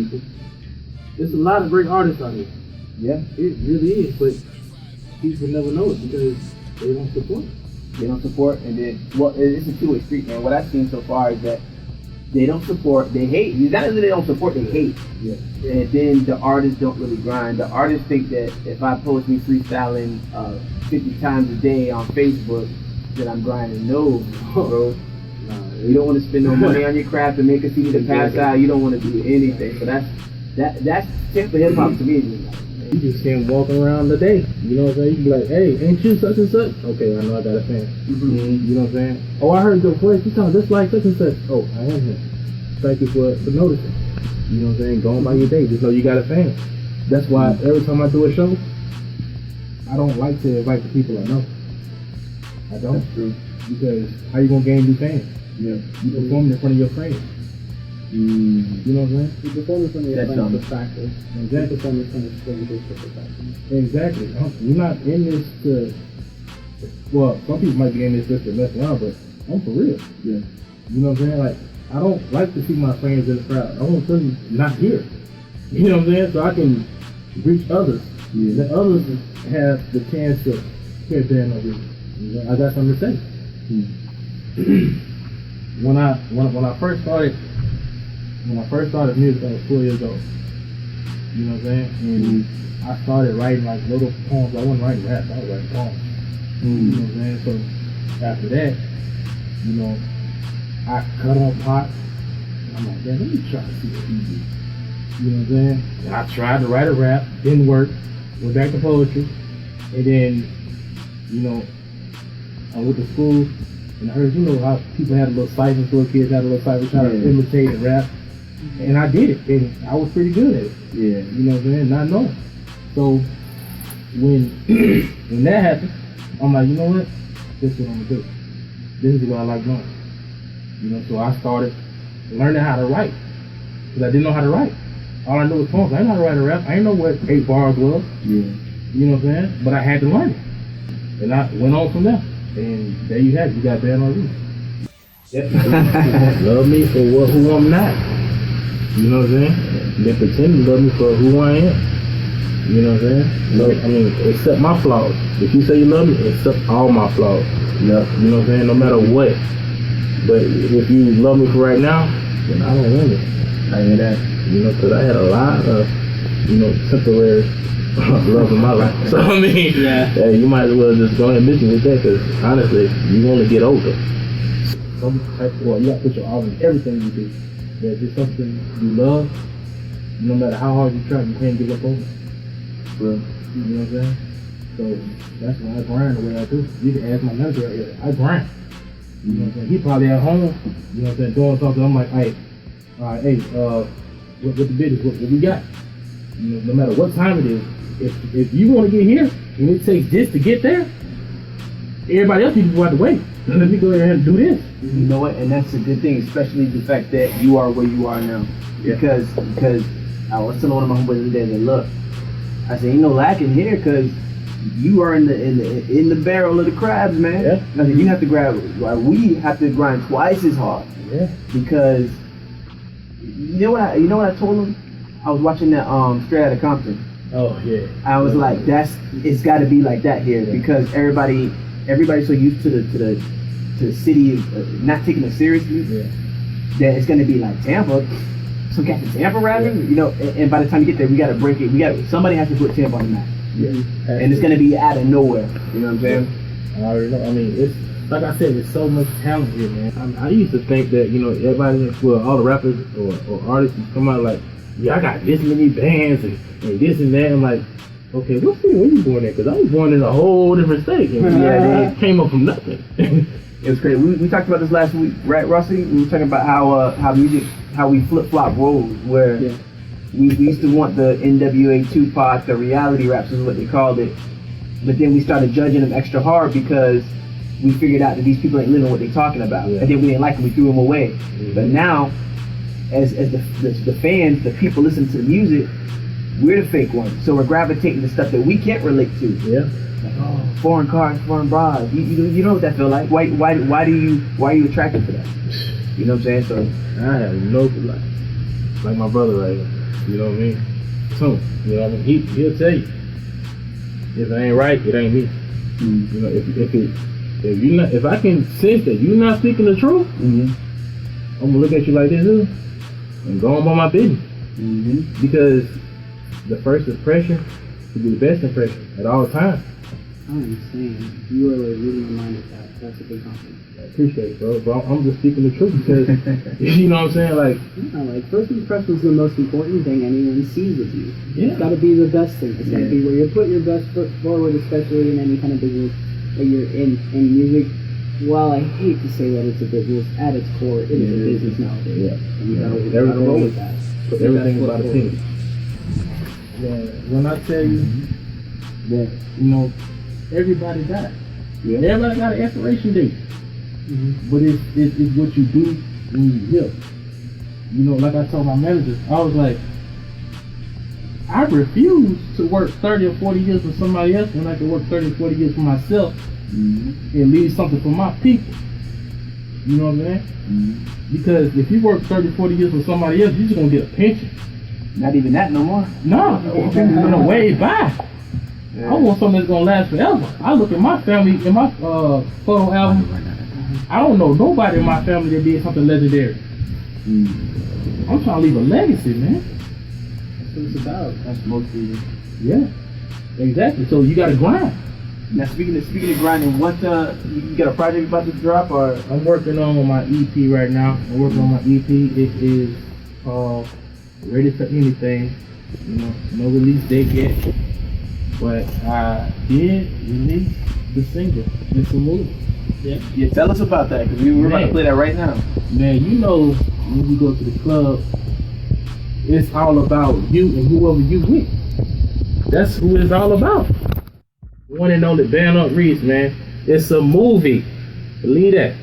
people. There's a lot of great artists out here. Yeah. It really is, but people never know it because they don't support it. They don't support, and then, well, it's a two-way street, man. What I've seen so far is that they don't support, they hate. Not only they don't support, they hate. Yeah. And then the artists don't really grind. The artists think that if I post me freestyling 50 times a day on Facebook, that I'm grinding. No, bro. You don't want to spend no money on your craft to make a CD to pass out. You don't want to do anything. So that's typical hip hop to me. You just can't walk around the day. You know what I'm saying? You can be like, hey, ain't you such and such? Okay, I know I got a fan. Mm-hmm. You know what I'm saying? Oh, I heard your voice. You sound just like such and such. Oh, I am him. Thank you for noticing. You know what I'm saying? Going by your day. Just know you got a fan. That's why every time I do a show, I don't like to invite the people I know. I don't. That's true. Because how you gonna gain new fans? Yeah. You performing in front of your friends. You know what I'm saying? You perform in front of your friends for practice. Exactly. You perform in front of strangers for practice. Exactly. We're not in this to. Well, some people might be in this just to mess around, but I'm for real. Yeah. You know what I'm saying? Like, I don't like to see my friends in the crowd. I want them not here. You know what I'm saying? So I can reach others. Yeah. Let others have the chance to hear Dan over here. You know, I got something to say. When I first started music, I was 4 years old. You know what I'm saying? And I started writing like little poems. I wasn't writing raps, I was writing poems. You know what I'm saying? So after that, you know, I cut on Pop. I'm like, man, let me try to see what he do. You know what I'm saying? And I tried to write a rap, didn't work. Went back to poetry, and then, you know, I went to school, and I heard, you know, how people had a little cipher, little kids had a little cipher, trying to imitate and rap, and I did it, and I was pretty good at it. Yeah. You know what I'm saying? Not knowing. So when when that happened, I'm like, you know what? This is what I'm gonna do. This is what I like doing. You know, so I started learning how to write, because I didn't know how to write. All I knew was poems. I didn't know how to write a rap. I didn't know what 8 bars was. Yeah. You know what I'm saying? But I had to learn it. And I went on from there. And there you have it. You got Dan on Reese. Love me for who I'm not. You know what I'm saying? They pretend to love me for who I am. You know what I'm saying? So, I mean, accept my flaws. If you say you love me, accept all my flaws. Yep. You know what I'm saying? No matter what. But if you love me for right now, then I don't want it. I hear that. You know, because I had a lot of, you know, temporary love in my life. So, I mean, hey, you might as well just go ahead and miss me with that, because honestly, you want to get older. Some type of, you got to put your all in everything you do. If it's something you love, no matter how hard you try, you can't give up on it. Well, you know what I'm saying? So, that's why I grind the way I do. You can ask my manager right here. I grind. You know what I'm saying? He probably at home, you know what I'm saying, doing something. I'm like, hey, all right, hey, what the business, what we got? You know, no matter what time it is, if you want to get here, and it takes this to get there, everybody else needs to go out the way. Let me go ahead and do this. you know what? And that's a good thing, especially the fact that you are where you are now. Yeah. Because I was telling one of my homeboys today that, look, I said, ain't no lacking here, because you are in the barrel of the crabs, man. Yeah. I said, you have to we have to grind twice as hard. Yeah. Because you know what I told him? I was watching that Straight Outta Compton. Oh yeah. I was like, it's got to be like that here, because everybody's so used to the city not taking it seriously, that it's gonna be like Tampa. Some got the Tampa rapping, you know, and by the time you get there, we gotta break it. Somebody has to put Tampa on the map. Yeah. And it's gonna be out of nowhere. You know what I'm saying? I already know. I mean, it's like I said, there's so much talent here, man. I used to think that, you know, everybody, well, all the rappers or artists come out like, yeah, I got this many bands and this and that. I'm like, okay, what city were you born in? Because I was born in a whole different state. It came up from nothing. It was crazy. We talked about this last week, right, Rossi? We were talking about how we flip-flop roles, where we used to want the NWA Tupac, the reality raps is what they called it, but then we started judging them extra hard because we figured out that these people ain't living what they're talking about, and then we didn't like them, we threw them away. But now, as the fans, the people listening to the music, we're the fake ones, so we're gravitating to stuff that we can't relate to. Yeah. Like, oh, foreign cars, foreign bras. You know what that feel like? Why are you attracted to that? You know what I'm saying? So I have no, like my brother right here. You know what I mean? So, you know what I mean? He'll tell you. If it ain't right, it ain't me. You know, if I can sense that you're not speaking the truth, I'm gonna look at you like this and go on by my business. Because the first impression should be the best impression at all times. I understand. You are like really reminded that. That's a big compliment. I appreciate it, bro. But I'm just speaking the truth because you know what I'm saying? Like, like first impression is the most important thing anyone sees of you. Yeah. It's got to be the best thing. It's got to be where you put your best foot forward, especially in any kind of business that you're in. And music, while I hate to say that it's a business, at its core, it is a business nowadays. Yeah. And you gotta roll with that. But everything about opinion. Yeah. When I tell you that, you know, everybody got it. Yeah. Everybody got an expiration date. But it's what you do when you heal. You know, like I told my manager, I was like, I refuse to work 30 or 40 years for somebody else when I can work 30 or 40 years for myself and leave something for my people. You know what I'm saying? Because if you work 30, 40 years for somebody else, you're just going to get a pension. Not even that no more. No, it's going to way by. I want something that's going to last forever. I look at my family, in my photo album, I don't know nobody in my family that did something legendary. I'm trying to leave a legacy, man. That's what it's about. That's mostly. Yeah, exactly. So you got to grind. Now speaking of grinding, what you got a project about to drop or? I'm working on my EP right now. I'm working on my EP. It is called Ready for Anything. You know, no release date yet, but I did release the single. It's a movie. Yeah, tell us about that because we're about to play that right now. Man, you know when you go to the club, it's all about you and whoever you with. That's who it's all about. One and only band up Reese, man. It's a movie. Believe that.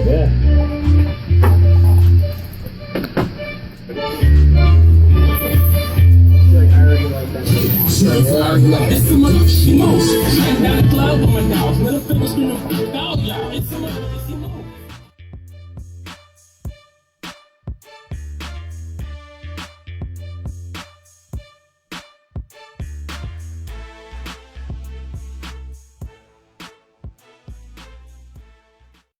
Yeah. It's a motherfucking motion. Down the club, going down. Little fingers,